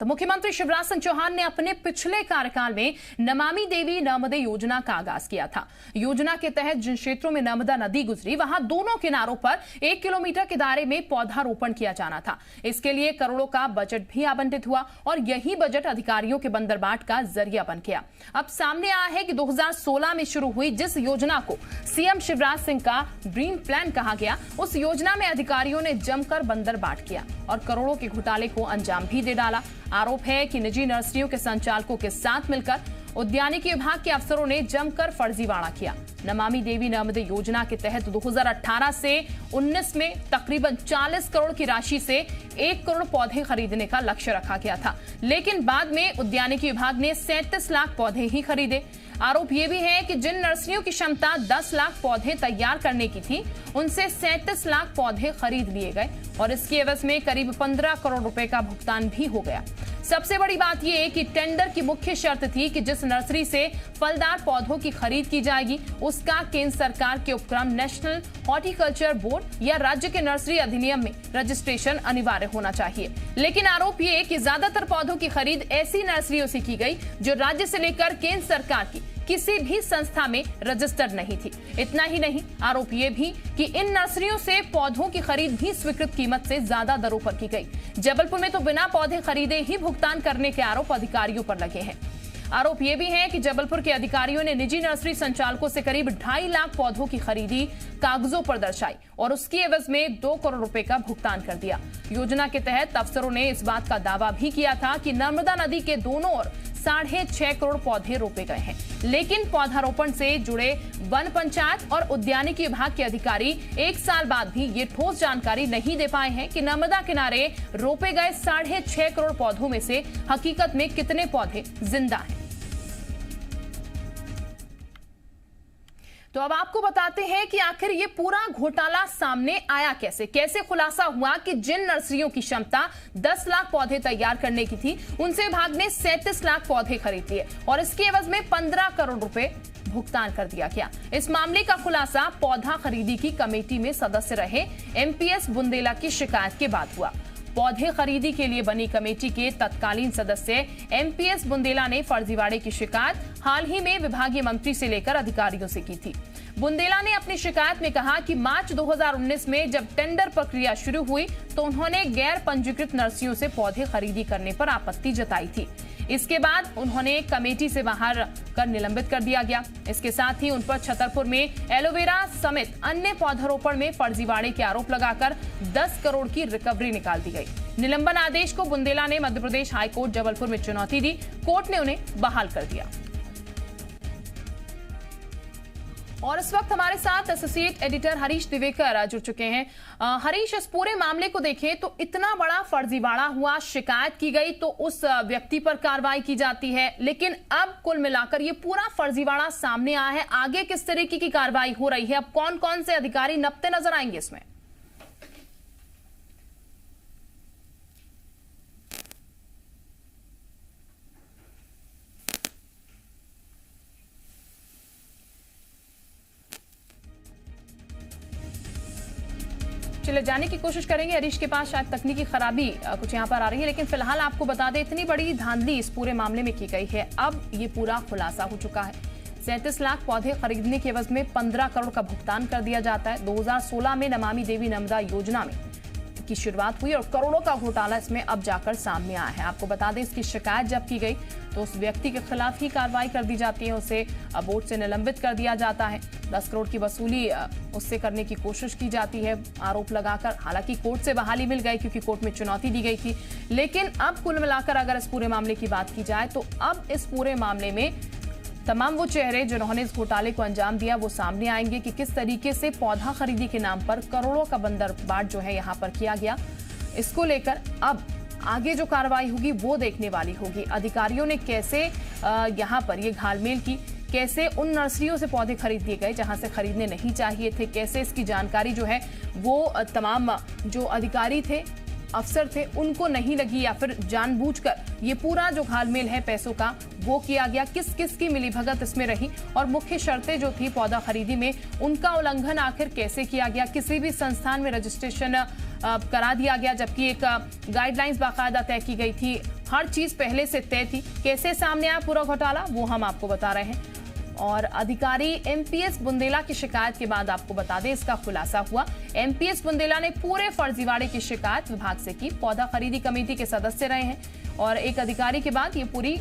तो मुख्यमंत्री शिवराज सिंह चौहान ने अपने पिछले कार्यकाल में नमामि देवी नर्मदे योजना का आगाज किया था। योजना के तहत जिन क्षेत्रों में नर्मदा नदी गुजरी वहां दोनों किनारों पर 1 किलोमीटर के दायरे में पौधारोपण किया जाना था। इसके लिए करोड़ों का बजट भी आवंटित हुआ और यही बजट अधिकारियों के बंदरबाट का जरिया बन गया। अब सामने आया है कि 2016 में शुरू हुई जिस योजना को सीएम शिवराज सिंह का ड्रीम प्लान कहा गया, उस योजना में अधिकारियों ने जमकर बंदरबाट किया और करोड़ों के घोटाले को अंजाम भी दे डाला। आरोप है कि निजी नर्सरियों के संचालकों के साथ मिलकर उद्यानिकी विभाग के अफसरों ने जमकर फर्जीवाड़ा किया। नमामि देवी नर्मदे योजना के तहत 2018 से 19 में तकरीबन 40 करोड़ की राशि से 1 करोड़ पौधे खरीदने का लक्ष्य रखा गया था, लेकिन बाद में उद्यानिकी विभाग ने 37 लाख पौधे ही खरीदे। आरोप यह भी है कि जिन नर्सरियों की क्षमता 10 लाख पौधे तैयार करने की थी, उनसे 37 लाख पौधे खरीद लिए गए और इसके एवज में करीब 15 करोड़ रुपए का भुगतान भी हो गया। सबसे बड़ी बात यह है कि टेंडर की मुख्य शर्त थी कि जिस नर्सरी से फलदार पौधों की खरीद की जाएगी उसका केंद्र सरकार के उपक्रम नेशनल हॉर्टिकल्चर बोर्ड या राज्य के नर्सरी अधिनियम में रजिस्ट्रेशन अनिवार्य होना चाहिए। लेकिन आरोप ये कि ज्यादातर पौधों की खरीद ऐसी नर्सरियों से की गई जो राज्य से लेकर केंद्र सरकार की किसी भी संस्था में रजिस्टर्ड नहीं थी। इतना ही नहीं, आरोप ये भी कि इन नर्सरियों से पौधों की खरीद भी स्वीकृत कीमत से ज्यादा दरों पर की गई। जबलपुर में तो बिना पौधे खरीदे ही भुगतान करने के आरोप अधिकारियों पर लगे हैं। आरोप यह भी है कि जबलपुर के अधिकारियों ने निजी नर्सरी संचालकों से करीब 2.5 लाख पौधों की खरीदी कागजों पर दर्शाई और उसकी एवज में 2 करोड़ रुपए का भुगतान कर दिया। योजना के तहत अफसरों ने इस बात का दावा भी किया था कि नर्मदा नदी के दोनों ओर 6.5 करोड़ पौधे रोपे गए हैं, लेकिन पौधारोपण से जुड़े वन पंचायत और उद्यानिकी विभाग के अधिकारी 1 साल बाद भी ये ठोस जानकारी नहीं दे पाए हैं कि नर्मदा किनारे रोपे गए 6.5 करोड़ पौधों में से हकीकत में कितने पौधे जिंदा हैं। तो अब आपको बताते हैं कि आखिर ये पूरा घोटाला सामने आया कैसे खुलासा हुआ कि जिन नर्सरियों की क्षमता 10 लाख पौधे तैयार करने की थी, उनसे विभाग ने 37 लाख पौधे खरीद लिए और इसके एवज में 15 करोड़ रुपए भुगतान कर दिया गया। इस मामले का खुलासा पौधा खरीदी की कमेटी में सदस्य रहे एमपीएस बुंदेला की शिकायत के बाद हुआ। पौधे खरीदी के लिए बनी कमेटी के तत्कालीन सदस्य एमपीएस बुंदेला ने फर्जीवाड़े की शिकायत हाल ही में विभागीय मंत्री से लेकर अधिकारियों से की थी। बुंदेला ने अपनी शिकायत में कहा कि मार्च 2019 में जब टेंडर प्रक्रिया शुरू हुई तो उन्होंने गैर पंजीकृत नर्सरियों से पौधे खरीदी करने पर आपत्ति जताई थी। इसके बाद उन्होंने कमेटी से बाहर कर निलंबित कर दिया गया। इसके साथ ही उन पर छतरपुर में एलोवेरा समेत अन्य पौधारोपण में फर्जीवाड़े के आरोप लगाकर 10 करोड़ की रिकवरी निकाल दी गई। निलंबन आदेश को बुंदेला ने मध्य प्रदेश हाईकोर्ट जबलपुर में चुनौती दी। कोर्ट ने उन्हें बहाल कर दिया। और इस वक्त हमारे साथ एसोसिएट एडिटर हरीश दिवेकर जुड़ चुके हैं। हरीश, इस पूरे मामले को देखें तो इतना बड़ा फर्जीवाड़ा हुआ, शिकायत की गई तो उस व्यक्ति पर कार्रवाई की जाती है, लेकिन अब कुल मिलाकर ये पूरा फर्जीवाड़ा सामने आया है। आगे किस तरीके की कार्रवाई हो रही है? अब कौन कौन से अधिकारी नपते नजर आएंगे इसमें? चले जाने की कोशिश करेंगे हरीश के पास, शायद तकनीकी खराबी कुछ यहाँ पर आ रही है, लेकिन फिलहाल आपको बता दें इतनी बड़ी धांधली इस पूरे मामले में की गई है। अब ये पूरा खुलासा हो चुका है। 37 लाख पौधे खरीदने के एवज में 15 करोड़ का भुगतान कर दिया जाता है। 2016 में नमामि देवी नर्मदा योजना में की शुरुआत हुई और करोड़ों का घोटाला इसमें अब जाकर सामने आया है। आपको बता दें इसकी शिकायत जब की गई तो उस व्यक्ति के खिलाफ ही कार्रवाई कर दी जाती है, उसे बोर्ड से निलंबित कर दिया जाता है। 10 करोड़ की वसूली उससे करने की कोशिश की जाती है आरोप लगाकर। हालांकि कोर्ट से बहाली मिल गई क्योंकि कोर्ट में चुनौती दी गई थी, लेकिन अब कुल मिलाकर अगर इस पूरे मामले की बात की जाए तो अब इस पूरे मामले में तमाम वो चेहरे जिन्होंने इस घोटाले को अंजाम दिया वो सामने आएंगे कि किस तरीके से पौधा खरीदी के नाम पर करोड़ों का बंदरबाट जो है यहाँ पर किया गया। इसको लेकर अब आगे जो कार्रवाई होगी वो देखने वाली होगी। अधिकारियों ने कैसे यहाँ पर ये घालमेल की, कैसे उन नर्सरियों से पौधे खरीद दिए गए जहां से खरीदने नहीं चाहिए थे, कैसे इसकी जानकारी जो है वो तमाम जो अधिकारी थे अफसर थे उनको नहीं लगी, या फिर जानबूझकर ये पूरा जो घालमेल है पैसों का वो किया गया, किस किस की मिलीभगत इसमें रही और मुख्य शर्तें जो थी पौधा खरीदी में उनका उल्लंघन आखिर कैसे किया गया। किसी भी संस्थान में रजिस्ट्रेशन करा दिया गया जबकि एक गाइडलाइंस बाकायदा तय की गई थी, हर चीज पहले से तय थी। कैसे सामने आया पूरा घोटाला वो हम आपको बता रहे हैं। और अधिकारी एमपीएस बुंदेला की शिकायत के बाद आपको बता दें इसका खुलासा हुआ। एमपीएस बुंदेला ने पूरे फर्जीवाड़े की शिकायत विभाग से की, पौधा खरीदी कमेटी के सदस्य रहे हैं और एक अधिकारी के बाद ये पूरी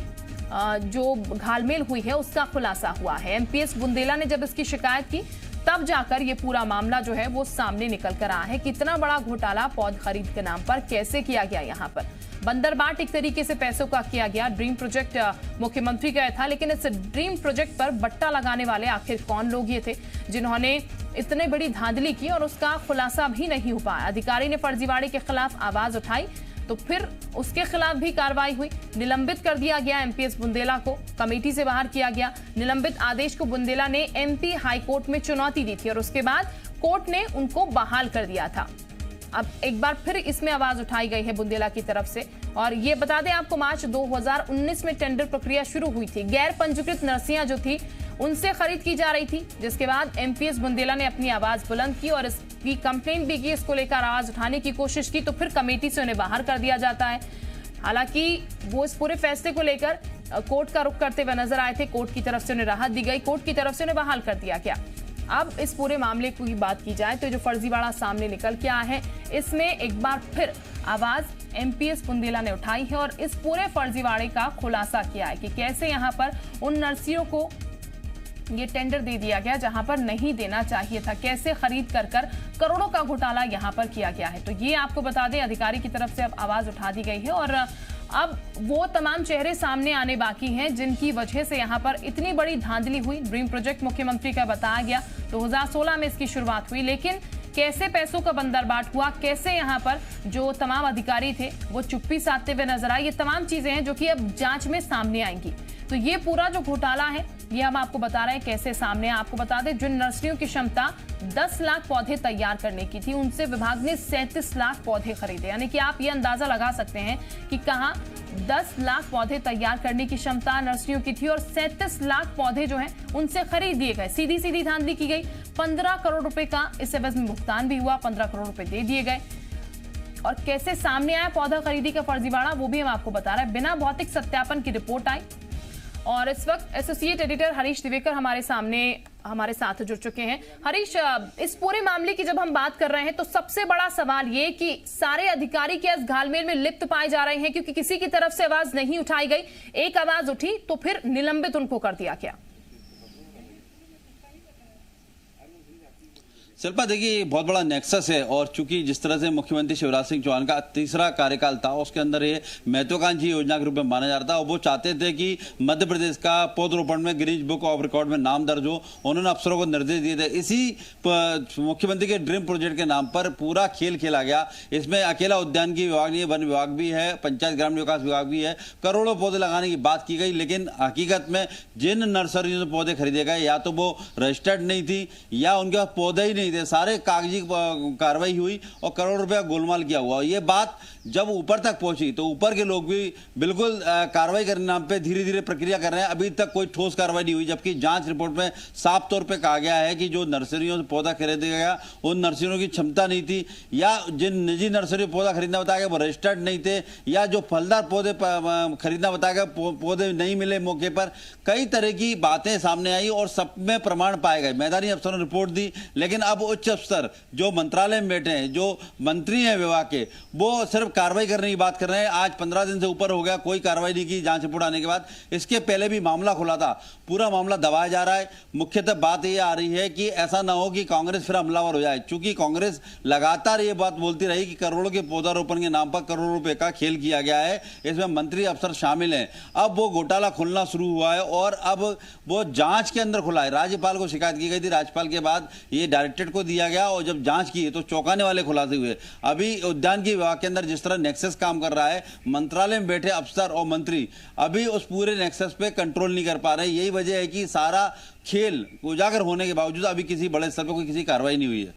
जो घालमेल हुई है उसका खुलासा हुआ है। एमपीएस बुंदेला ने जब इसकी शिकायत की तब जाकर ये पूरा मामला जो है वो सामने निकल कर आया है। कितना बड़ा घोटाला पौध खरीद के नाम पर कैसे किया गया, यहाँ पर बंदरबाट एक तरीके से पैसों का किया गया। ड्रीम प्रोजेक्ट मुख्यमंत्री का था, लेकिन इस ड्रीम प्रोजेक्ट पर बट्टा लगाने वाले आखिर कौन लोग ये थे जिन्होंने इतने बड़ी धांधली की और उसका खुलासा भी नहीं हो पाया। अधिकारी ने फर्जीवाड़े के खिलाफ आवाज उठाई तो फिर उसके खिलाफ भी कार्रवाई हुई, निलंबित कर दिया गया एमपीएस बुंदेला को, कमेटी से बाहर किया गया। निलंबित आदेश को बुंदेला ने एमपी हाईकोर्ट में चुनौती दी थी और उसके बाद कोर्ट ने उनको बहाल कर दिया था। अब एक बार फिर इसमें आवाज उठाई गई है बुंदेला की तरफ से। और ये बता दें आपको, मार्च 2019 में टेंडर प्रक्रिया शुरू हुई थी, गैर पंजीकृत नर्सियां जो थी उनसे खरीद की जा रही थी, जिसके बाद एमपीएस बुंदेला ने अपनी आवाज बुलंद की और इसकी कंप्लेंट भी की, इसको लेकर आवाज उठाने की कोशिश की तो फिर कमेटी से उन्हें बाहर कर दिया जाता है। हालांकि वो इस पूरे फैसले को लेकर कोर्ट का रुख करते हुए नजर आए थे, कोर्ट की तरफ से उन्हें राहत दी गई, कोर्ट की तरफ से उन्हें बहाल कर दिया गया। अब इस पूरे मामले की बात की जाए तो जो फर्जीवाड़ा सामने निकल के आया है इसमें एक बार फिर आवाज एमपीएस बुंदेला ने उठाई है और इस पूरे फर्जीवाड़े का खुलासा किया है कि कैसे यहां पर उन नर्सियों को ये टेंडर दे दिया गया जहां पर नहीं देना चाहिए था, कैसे खरीद कर करोड़ों का घोटाला यहां पर किया गया है। तो ये आपको बता दें अधिकारी की तरफ से अब आवाज उठा दी गई है और अब वो तमाम चेहरे सामने आने बाकी हैं जिनकी वजह से यहाँ पर इतनी बड़ी धांधली हुई। ड्रीम प्रोजेक्ट मुख्यमंत्री का बताया गया 2016 में इसकी शुरुआत हुई, लेकिन कैसे पैसों का बंदरबाट हुआ, कैसे यहाँ पर जो तमाम अधिकारी थे वो चुप्पी साधते हुए नजर आए, ये तमाम चीजें हैं जो कि अब जांच में सामने आएंगी। तो ये पूरा जो घोटाला है ये हम आपको बता रहे हैं कैसे सामने। आपको बता दें जिन नर्सरियों की क्षमता 10 लाख पौधे तैयार करने की थी उनसे विभाग ने 37 लाख पौधे खरीदे, यानी कि आप ये अंदाजा लगा सकते हैं कि कहां 10 लाख पौधे तैयार करने की क्षमता नर्सरियों की थी और 37 लाख पौधे जो हैं उनसे खरीद दिए गए। सीधी सीधी धांधली की गई, 15 करोड़ रुपए का इस एवज में भुगतान भी हुआ, 15 करोड़ रुपए दे दिए गए। और कैसे सामने आया पौधा खरीदी का फर्जीवाड़ा वो भी हम आपको बता रहे हैं। बिना भौतिक सत्यापन की रिपोर्ट आई और इस वक्त एसोसिएट एडिटर हरीश दिवेकर हमारे साथ जुड़ चुके हैं। हरीश, इस पूरे मामले की जब हम बात कर रहे हैं तो सबसे बड़ा सवाल ये कि सारे अधिकारी के इस घालमेल में लिप्त पाए जा रहे हैं क्योंकि किसी की तरफ से आवाज नहीं उठाई गई, एक आवाज उठी तो फिर निलंबित उनको कर दिया गया। शिल्पा, देखिए बहुत बड़ा नेक्सस है और चूंकि जिस तरह से मुख्यमंत्री शिवराज सिंह चौहान का तीसरा कार्यकाल था उसके अंदर ये महत्वाकांक्षी योजना के रूप में माना जा रहा था और वो चाहते थे कि मध्य प्रदेश का पौधरोपण में गिनीज बुक ऑफ रिकॉर्ड में नाम दर्ज हो। उन्होंने अफसरों को निर्देश दिए थे। इसी मुख्यमंत्री के ड्रीम प्रोजेक्ट के नाम पर पूरा खेल खेला गया। इसमें अकेला उद्यान की विभाग नहीं है, वन विभाग भी है, पंचायत ग्रामीण विकास विभाग भी है, करोड़ों पौधे लगाने की बात की गई। लेकिन हकीकत में जिन नर्सरियों से पौधे खरीदे गए या तो वो रजिस्टर्ड नहीं थी या उनके पास पौधे ही नहीं थे, सारे कागजी कार्रवाई हुई और करोड़ रुपया गोलमाल किया हुआ। ये बात जब ऊपर तक पहुंची तो ऊपर के लोग भी बिल्कुल कार्रवाई करने नाम पे धीरे धीरे प्रक्रिया कर रहे हैं। अभी तक कोई ठोस कार्रवाई नहीं हुई, जबकि जांच रिपोर्ट में साफ तौर पे कहा गया है कि जो नर्सरियों से पौधा खरीदा गया उन नर्सरियों की क्षमता नहीं थी या जिन निजी नर्सरी पौधा खरीदना बताया गया वो रजिस्टर्ड नहीं थे या जो फलदार पौधे खरीदना बताया गया पौधे नहीं मिले मौके पर। कई तरह की बातें सामने आई और सब में प्रमाण पाए गए। मैदानी अफसरों ने रिपोर्ट दी, लेकिन अब उच्च अफसर जो मंत्रालय में बैठे हैं, जो मंत्री हैं विभाग के, वो सिर्फ कार्रवाई करने की बात कर रहे हैं। आज 15 दिन से ऊपर हो गया, कोई कार्रवाई नहीं की जांच रिपोर्ट आने के बाद। इसके पहले भी मामला खुला था, पूरा मामला दबाया जा रहा है। मुख्यतः बात यह आ रही है कि ऐसा ना हो कि कांग्रेस फिर हमलावर हो जाए, चूंकि कांग्रेस लगातार ये बात बोलती रही कि करोड़ों के पौधारोपण के नाम पर करोड़ों रुपए का खेल किया गया है, इसमें मंत्री अफसर शामिल हैं। अब वो घोटाला खुलना शुरू हुआ है और अब वो जांच के अंदर खुला है। राज्यपाल को शिकायत की गई थी, राज्यपाल के बाद ये डायरेक्टरेट को दिया गया और जब जांच की तो चौंकाने वाले खुलासे हुए। अभी उद्यान की विभाग के अंदर जिस तरह नेक्सस काम कर रहा है, मंत्रालय में बैठे अफसर और मंत्री अभी उस पूरे नेक्सस पे कंट्रोल नहीं कर पा रहे। यही वजह है कि सारा खेल उजागर होने के बावजूद अभी किसी बड़े स्तर पर कोई किसी कार्रवाई नहीं हुई है।